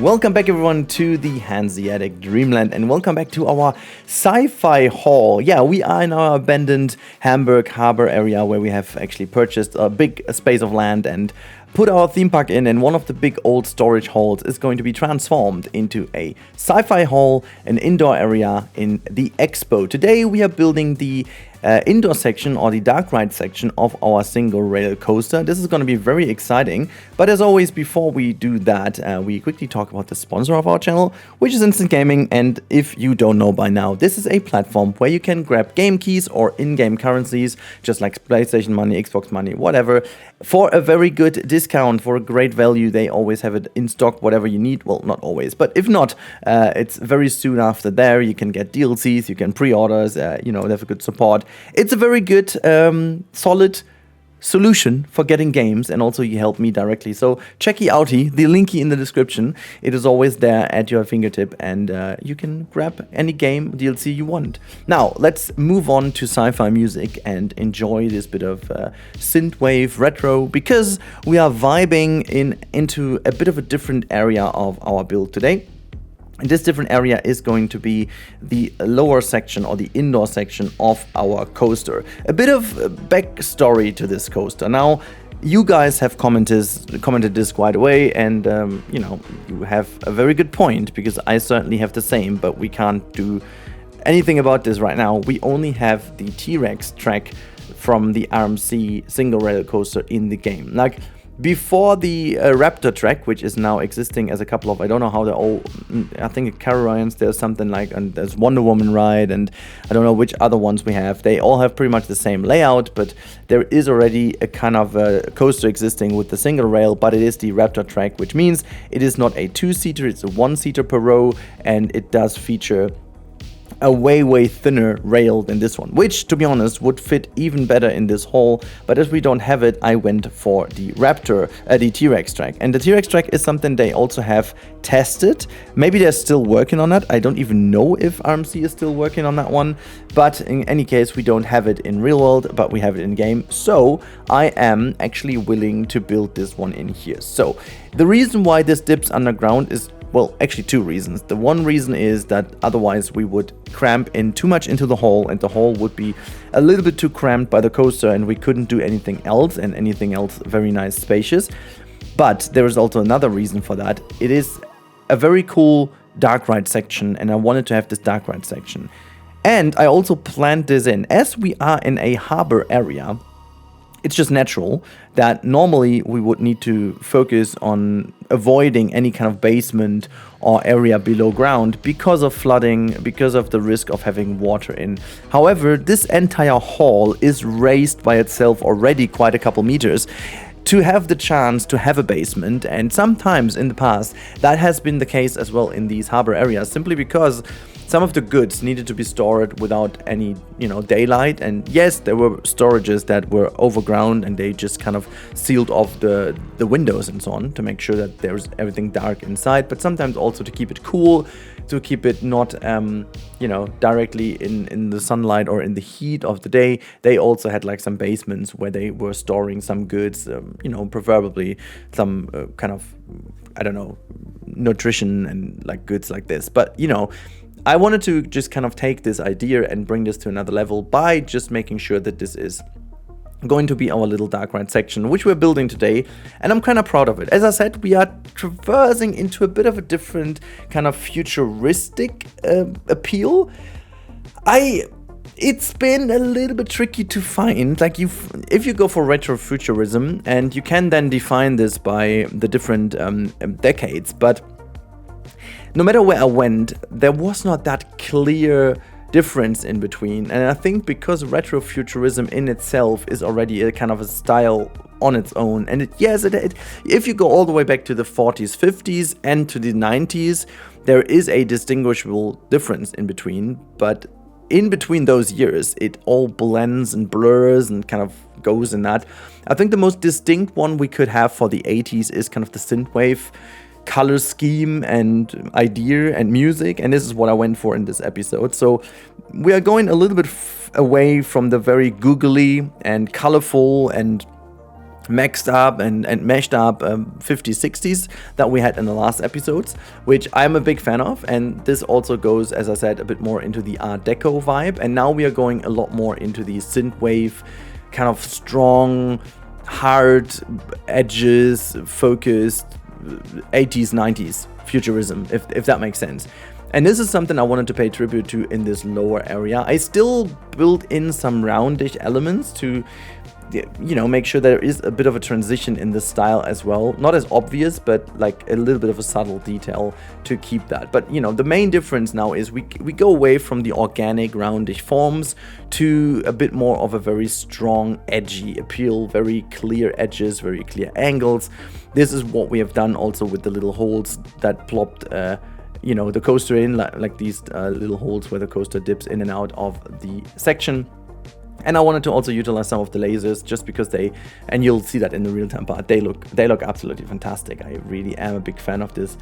Welcome back everyone to the Hanseatic Dreamland, and welcome back to our sci-fi haul. Yeah, we are in our abandoned Hamburg harbor area where we have actually purchased a big space of land and put our theme park in, and one of the big old storage halls is going to be transformed into a sci-fi hall, an indoor area in the expo. Today we are building the indoor section, or the DARKRIDE section of our single rail coaster. This is going to be very exciting, but as always, before we do that, we quickly talk about the sponsor of our channel, which is Instant Gaming. And if you don't know by now, this is a platform where you can grab game keys or in-game currencies, just like PlayStation money, Xbox money, whatever, for a very good discount, for a great value. They always have it in stock, whatever you need. Well, not always, but if not, it's very soon after there. You can get DLCs, you can pre-orders, you know, they have a good support. It's a very good, solid solution for getting games, and also you help me directly. So check it out, the linky in the description. It is always there at your fingertip, and you can grab any game DLC you want. Now let's move on to sci-fi music and enjoy this bit of synthwave retro, because we are vibing into a bit of a different area of our build today. And this different area is going to be the lower section, or the indoor section of our coaster. A bit of backstory to this coaster. Now, you guys have commented this quite away, and you know, you have a very good point, because I certainly have the same, but we can't do anything about this right now. We only have the T-Rex track from the RMC single rail coaster in the game. Like, before the Raptor track, which is now existing as a couple of, I don't know how they're all, I think Carolians, there's something like, and there's Wonder Woman ride, and I don't know which other ones we have. They all have pretty much the same layout, but there is already a kind of a coaster existing with the single rail, but it is the Raptor track, which means it is not a two-seater, it's a one-seater per row, and it does feature a way thinner rail than this one, which, to be honest, would fit even better in this hall. But as we don't have it, I went for the the T-Rex track. And the T-Rex track is something they also have tested. Maybe they're still working on that. I don't even know if RMC is still working on that one. But in any case, we don't have it in real world, but we have it in game. So I am actually willing to build this one in here. So the reason why this dips underground is, well, actually two reasons. The one reason is that otherwise we would cramp in too much into the hall, and the hall would be a little bit too cramped by the coaster, and we couldn't do anything else, and anything else very nice, spacious. But there is also another reason for that. It is a very cool DARKRIDE section, and I wanted to have this DARKRIDE section. And I also planned this in. As we are in a harbor area, it's just natural that normally we would need to focus on avoiding any kind of basement or area below ground because of flooding, because of the risk of having water in. However, this entire hall is raised by itself already quite a couple meters to have the chance to have a basement, and sometimes in the past that has been the case as well in these harbor areas, simply because some of the goods needed to be stored without any, you know, daylight. And yes, there were storages that were overground, and they just kind of sealed off the windows and so on to make sure that there's everything dark inside. But sometimes also to keep it cool, to keep it not, you know, directly in the sunlight or in the heat of the day. They also had like some basements where they were storing some goods, you know, preferably some kind of, I don't know, nutrition and like goods like this. But, you know, I wanted to just kind of take this idea and bring this to another level by just making sure that this is going to be our little DARKRIDE section, which we're building today, and I'm kind of proud of it. As I said, we are traversing into a bit of a different kind of futuristic appeal. It's been a little bit tricky to find, like if you go for retrofuturism, and you can then define this by the different decades, but no matter where I went, there was not that clear difference in between. And I think because retrofuturism in itself is already a kind of a style on its own, and if you go all the way back to the 40s, 50s, and to the 90s, there is a distinguishable difference in between. But in between those years, it all blends and blurs and kind of goes in that. I think the most distinct one we could have for the 80s is kind of the synthwave color scheme and idea and music, and this is what I went for in this episode. So we are going a little bit away from the very googly and colorful and maxed up and meshed up 5060s that we had in the last episodes, which I'm a big fan of. And this also goes, as I said, a bit more into the Art Deco vibe. And now we are going a lot more into the synthwave, kind of strong, hard edges, focused 80s, 90s futurism, if that makes sense. And this is something I wanted to pay tribute to in this lower area. I still built in some roundish elements to, you know, make sure there is a bit of a transition in the style as well. Not as obvious, but like a little bit of a subtle detail to keep that. But, you know, the main difference now is we go away from the organic roundish forms to a bit more of a very strong, edgy appeal, very clear edges, very clear angles. This is what we have done also with the little holes that plopped, you know, the coaster in, like these little holes where the coaster dips in and out of the section. And I wanted to also utilize some of the lasers just because they, and you'll see that in the real-time part, they look absolutely fantastic. I really am a big fan of this.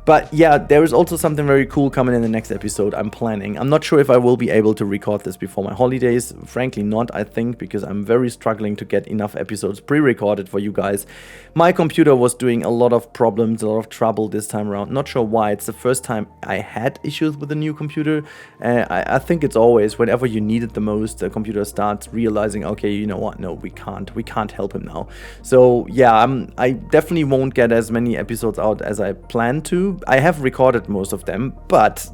But yeah, there is also something very cool coming in the next episode I'm planning. I'm not sure if I will be able to record this before my holidays. Frankly not, I think, because I'm very struggling to get enough episodes pre-recorded for you guys. My computer was doing a lot of problems, a lot of trouble this time around. Not sure why. It's the first time I had issues with a new computer. I think it's always whenever you need it the most, the computer starts realizing, okay, you know what? No, we can't help him now. So yeah, I definitely won't get as many episodes out as I planned to. I have recorded most of them, but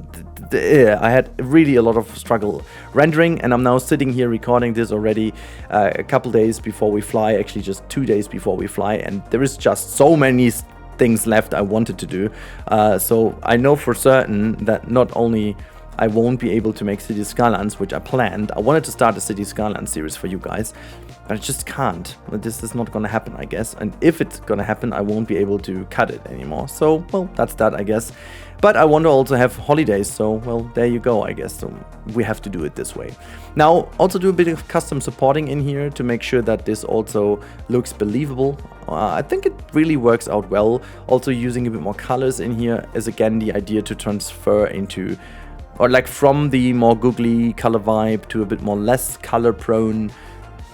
I had really a lot of struggle rendering, and I'm now sitting here recording this already a couple days before we fly, actually just 2 days before we fly, and there is just so many things left I wanted to do. So I know for certain that not only I won't be able to make City Skylines, which I planned. I wanted to start a City Skylines series for you guys, but I just can't. This is not gonna happen, I guess. And if it's gonna happen, I won't be able to cut it anymore. So, well, that's that, I guess. But I want to also have holidays, so, well, there you go, I guess. So we have to do it this way. Now, also do a bit of custom supporting in here to make sure that this also looks believable. I think it really works out well. Also using a bit more colors in here is, again, the idea to transfer into, or like from the more googly color vibe to a bit more less color prone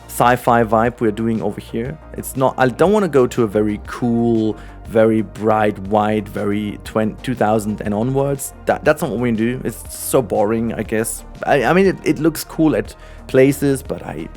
sci-fi vibe we're doing over here. It's not, I don't want to go to a very cool, very bright white, very 2000 and onwards. That's not what we do. It's so boring, I guess. I mean, it looks cool at places, but I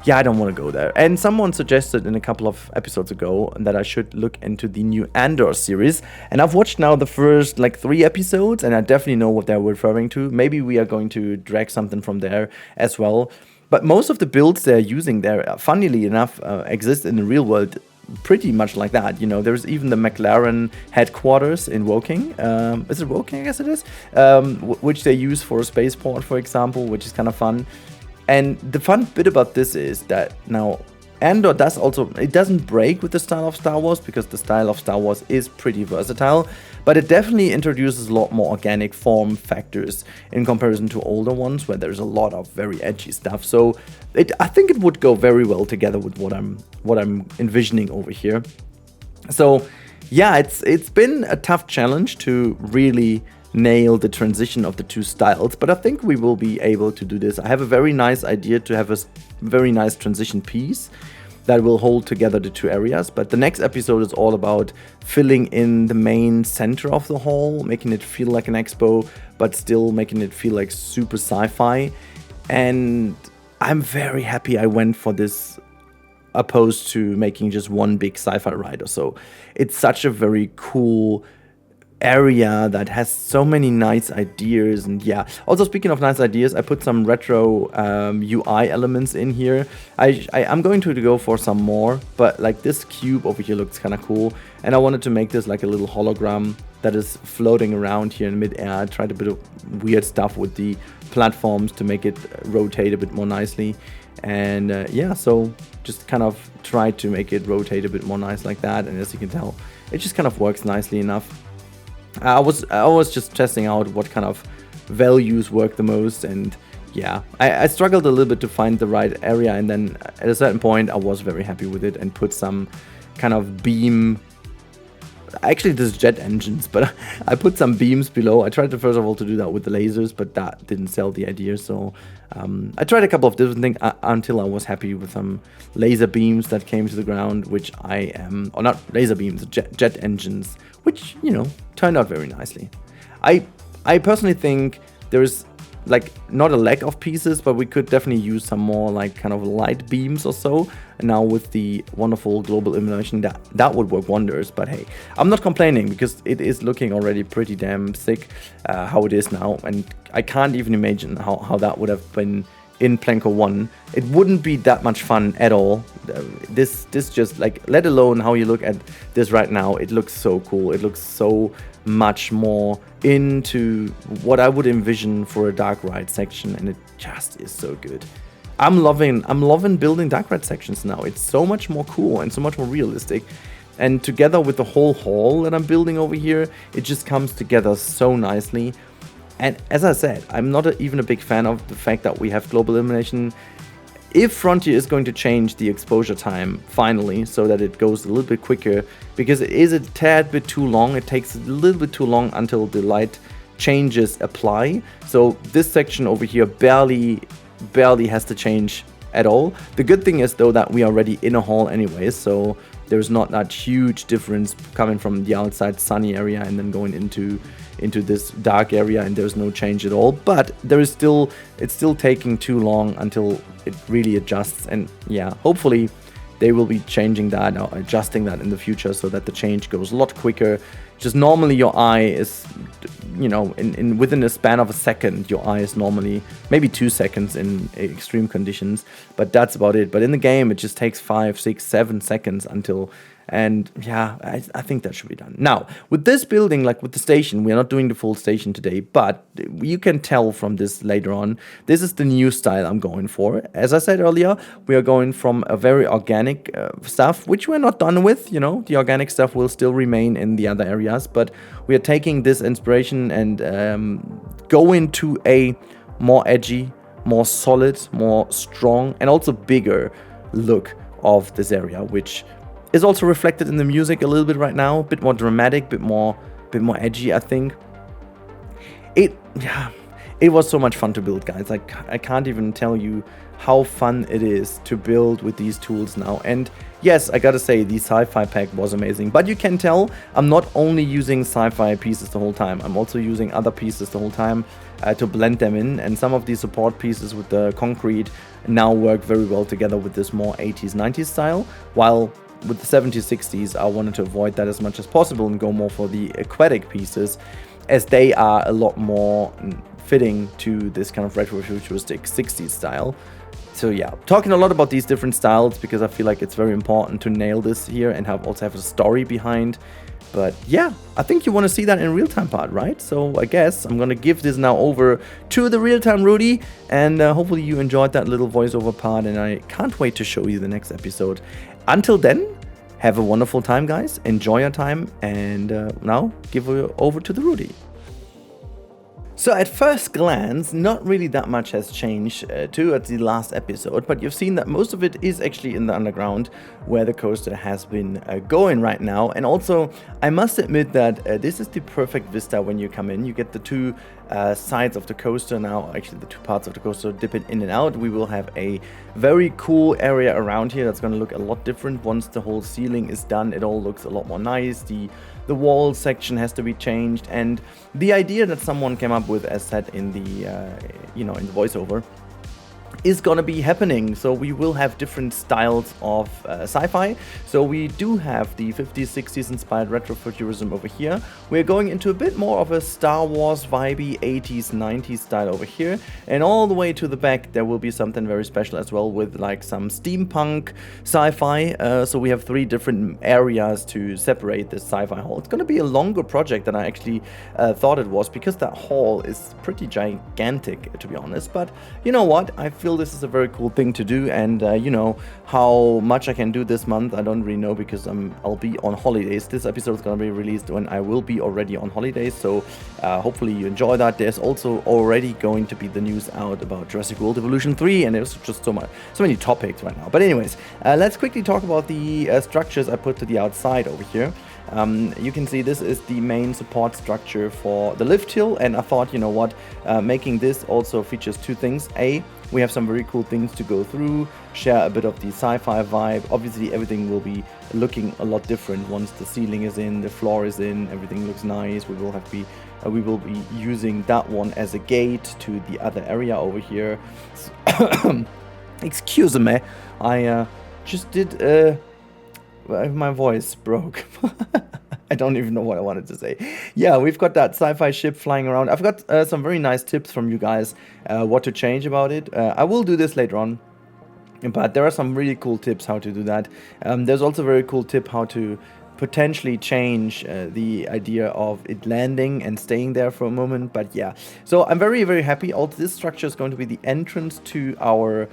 don't want to go there. And someone suggested in a couple of episodes ago that I should look into the new Andor series. And I've watched now the first like 3 episodes, and I definitely know what they're referring to. Maybe we are going to drag something from there as well. But most of the builds they're using there, funnily enough, exist in the real world pretty much like that. You know, there's even the McLaren headquarters in Woking. Is it Woking? I guess it is. Which they use for a spaceport, for example, which is kind of fun. And the fun bit about this is that now Andor does also, it doesn't break with the style of Star Wars, because the style of Star Wars is pretty versatile, but it definitely introduces a lot more organic form factors in comparison to older ones where there's a lot of very edgy stuff. So I think it would go very well together with what I'm envisioning over here. So yeah, it's been a tough challenge to really nail the transition of the two styles, but I think we will be able to do this. I have a very nice idea to have a very nice transition piece that will hold together the two areas, but the next episode is all about filling in the main center of the hall, making it feel like an expo, but still making it feel like super sci-fi. And I'm very happy I went for this opposed to making just one big sci-fi ride or so. It's such a very cool area that has so many nice ideas. And yeah, also speaking of nice ideas, I put some retro UI elements in here. I'm going to go for some more, but like this cube over here looks kind of cool, and I wanted to make this like a little hologram that is floating around here in mid-air. I tried a bit of weird stuff with the platforms to make it rotate a bit more nicely. And yeah, so just kind of tried to make it rotate a bit more nice like that, and as you can tell, it just kind of works nicely enough. I was just testing out what kind of values work the most, and yeah, I struggled a little bit to find the right area, and then at a certain point I was very happy with it and put some kind of beam actually this is jet engines, but I put some beams below. I tried to first of all to do that with the lasers, but that didn't sell the idea. So I tried a couple of different things until I was happy with some laser beams that came to the ground, which I am, or not laser beams, jet engines, which, you know, turned out very nicely. I personally think there is like not a lack of pieces, but we could definitely use some more like kind of light beams or so. And now with the wonderful global illumination, that would work wonders. But hey, I'm not complaining because it is looking already pretty damn sick how it is now. And I can't even imagine how that would have been in Planko 1. It wouldn't be that much fun at all. This just like, let alone how you look at this right now, it looks so cool. It looks so much more into what I would envision for a DARKRIDE section, and it just is so good. I'm loving building DARKRIDE sections now. It's so much more cool and so much more realistic. And together with the whole hall that I'm building over here, it just comes together so nicely. And as I said, I'm not even a big fan of the fact that we have global illumination. If Frontier is going to change the exposure time finally so that it goes a little bit quicker, because it is a tad bit too long, it takes a little bit too long until the light changes apply. So this section over here barely has to change at all. The good thing is though that we are already in a hall anyway, so there's not that huge difference coming from the outside sunny area and then going into this dark area, and there's no change at all. But there is it's still taking too long until it really adjusts. And yeah, hopefully they will be changing that or adjusting that in the future so that the change goes a lot quicker. Just normally your eye is, you know, within a span of a second, your eye is normally maybe 2 seconds in extreme conditions, but that's about it. But in the game, it just takes 5, 6, 7 seconds until. And yeah, I think that should be done. Now, with this building, like with the station, we are not doing the full station today, but you can tell from this later on, this is the new style I'm going for. As I said earlier, we are going from a very organic stuff, which we're not done with. You know, the organic stuff will still remain in the other areas, but we are taking this inspiration and going to a more edgy, more solid, more strong, and also bigger look of this area, which is also reflected in the music a little bit right now, a bit more dramatic, bit more edgy, I think. It was so much fun to build, guys. Like, I can't even tell you how fun it is to build with these tools now. And yes, I gotta say, the SciFi pack was amazing. But you can tell I'm not only using SciFi pieces the whole time, I'm also using other pieces the whole time to blend them in. And some of these support pieces with the concrete now work very well together with this more 80s, 90s style, while with the 70s, 60s, I wanted to avoid that as much as possible and go more for the aquatic pieces, as they are a lot more fitting to this kind of retro-futuristic 60s style. So yeah, talking a lot about these different styles because I feel like it's very important to nail this here and also have a story behind. But yeah, I think you want to see that in real-time part, right? So I guess I'm going to give this now over to the real-time Rudi, and hopefully you enjoyed that little voiceover part, and I can't wait to show you the next episode. Until then, have a wonderful time, guys. Enjoy your time, and now give it over to the Rudi. So at first glance, not really that much has changed towards the last episode, but you've seen that most of it is actually in the underground where the coaster has been going right now. And also, I must admit that this is the perfect vista when you come in. You get the two sides of the coaster now, actually the two parts of the coaster dipping in and out. We will have a very cool area around here that's going to look a lot different once the whole ceiling is done. It all looks a lot more nice. The wall section has to be changed, and the idea that someone came up with, as said in the in the voiceover, is gonna be happening. So we will have different styles of sci-fi. So we do have the 50s, 60s inspired retrofuturism over here. We're going into a bit more of a Star Wars vibey 80s, 90s style over here. And all the way to the back, there will be something very special as well with like some steampunk sci-fi. So we have 3 different areas to separate this sci-fi hall. It's gonna be a longer project than I actually thought it was, because that hall is pretty gigantic, to be honest. But you know what? I feel this is a very cool thing to do, and you know how much I can do this month, I don't really know, because I'll be on holidays. This episode is going to be released when I will be already on holidays, so hopefully you enjoy that. There's also already going to be the news out about Jurassic World Evolution 3, and there's just so many topics right now. But anyways, let's quickly talk about the structures I put to the outside over here. You can see this is the main support structure for the lift hill, and I thought, you know what, making this also features two things. A, we have some very cool things to go through, share a bit of the sci-fi vibe. Obviously everything will be looking a lot different once the ceiling is in, the floor is in, everything looks nice. We will be using that one as a gate to the other area over here. Excuse me, I just did my voice broke. I don't even know what I wanted to say. Yeah, we've got that sci-fi ship flying around. I've got some very nice tips from you guys what to change about it. I will do this later on, but there are some really cool tips how to do that. There's also a very cool tip how to potentially change the idea of it landing and staying there for a moment. But yeah, so I'm very, very happy. Also, this structure is going to be the entrance to our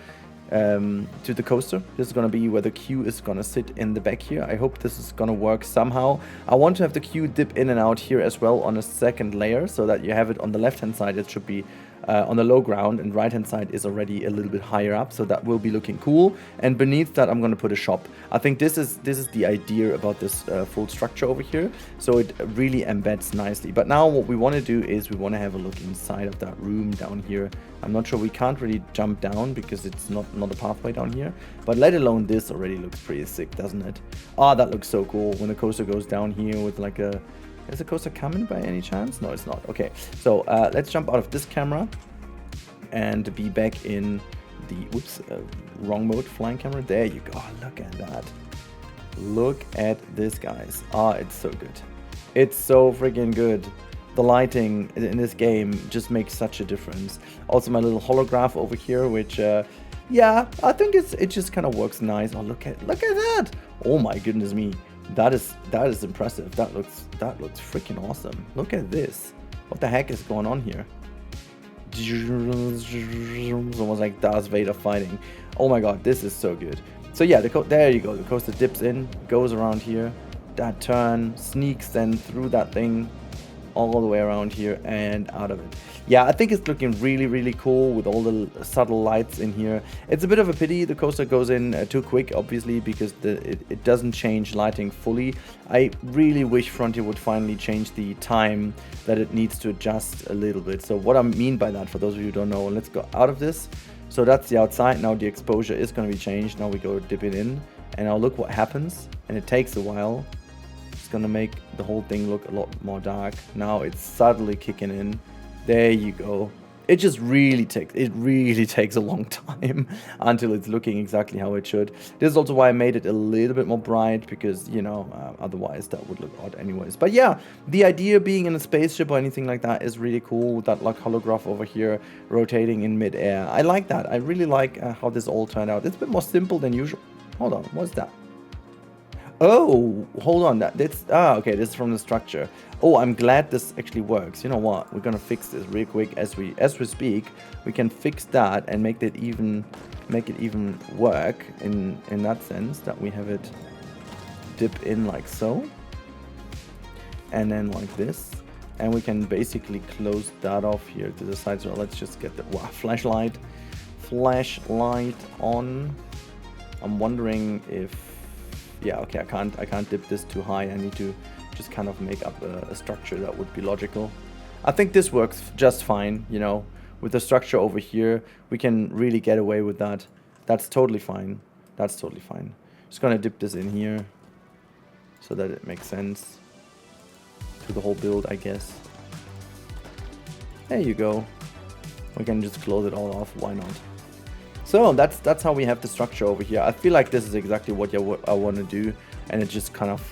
to the coaster. This is going to be where the queue is going to sit in the back here. I hope this is going to work somehow. I want to have the queue dip in and out here as well on a second layer, so that you have it on the left hand side. It should be on the low ground, and right hand side is already a little bit higher up, so that will be looking cool. And beneath that I'm going to put a shop. I think this is the idea about this full structure over here, so it really embeds nicely. But now what we want to do is we want to have a look inside of that room down here. I'm not sure, we can't really jump down because it's not a pathway down here, but let alone this already looks pretty sick, doesn't it? Ah, that looks so cool when the coaster goes down here with like a... Is the coaster coming by any chance? No, it's not. Okay, so let's jump out of this camera and be back in the... Whoops, wrong mode, flying camera. There you go. Look at that. Look at this, guys. Ah, it's so good. It's so freaking good. The lighting in this game just makes such a difference. Also, my little holograph over here, which, yeah, I think it just kind of works nice. Oh, look at that! Oh my goodness me. That is impressive. That looks freaking awesome. Look at this. What the heck is going on here? It's almost like Darth Vader fighting. Oh my god, this is so good. So yeah, there you go. The coaster dips in, goes around here. That turn sneaks then through that thing, all the way around here and out of it. Yeah, I think it's looking really, really cool with all the subtle lights in here. It's a bit of a pity the coaster goes in too quick, obviously, because it doesn't change lighting fully. I really wish Frontier would finally change the time that it needs to adjust a little bit. So what I mean by that, for those of you who don't know, let's go out of this. So that's the outside. Now the exposure is going to be changed. Now we go dip it in, and now look what happens. And it takes a while. It's gonna make the whole thing look a lot more dark. Now it's subtly kicking in. There you go. It just really takes a long time until it's looking exactly how it should. This is also why I made it a little bit more bright, because, you know, otherwise that would look odd anyways. But yeah, the idea of being in a spaceship or anything like that is really cool, with that like holograph over here rotating in mid-air. I like that. I really like how this all turned out. It's a bit more simple than usual. Hold on, what's that? Oh, hold on, okay, this is from the structure. Oh, I'm glad this actually works. You know what? We're gonna fix this real quick as we speak. We can fix that and make it even work in that sense, that we have it dip in like so, and then like this, and we can basically close that off here to the side. So let's just get the flashlight on. I'm wondering if... Yeah, okay, I can't dip this too high. I need to just kind of make up a structure that would be logical. I think this works just fine, you know. With the structure over here, we can really get away with that. That's totally fine. That's totally fine. Just gonna dip this in here so that it makes sense to the whole build, I guess. There you go. We can just close it all off, why not? So that's how we have the structure over here. I feel like this is exactly what I want to do, and it just kind of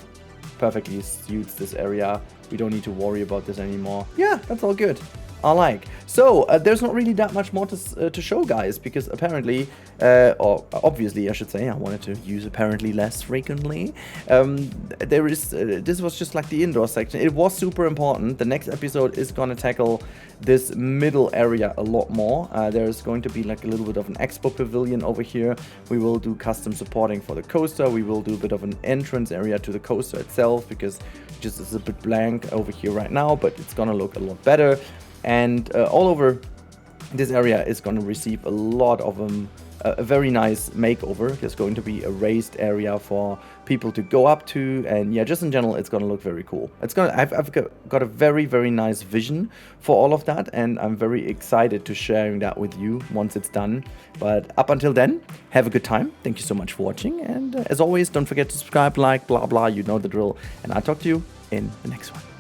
perfectly suits this area. We don't need to worry about this anymore. Yeah, that's all good. I like. So there's not really that much more to show, guys, because apparently, or obviously I should say, I wanted to use apparently less frequently. There is, this was just like the indoor section. It was super important. The next episode is going to tackle this middle area a lot more. There's going to be like a little bit of an expo pavilion over here. We will do custom supporting for the coaster. We will do a bit of an entrance area to the coaster itself, because just it's a bit blank over here right now, but it's going to look a lot better. And all over this area is going to receive a lot of a very nice makeover. There's going to be a raised area for people to go up to, and yeah, just in general, it's gonna look very cool. I've got a very, very nice vision for all of that, and I'm very excited to sharing that with you once it's done. But up until then, have a good time. Thank you so much for watching, and as always, don't forget to subscribe, like, blah blah, you know the drill, and I'll talk to you in the next one.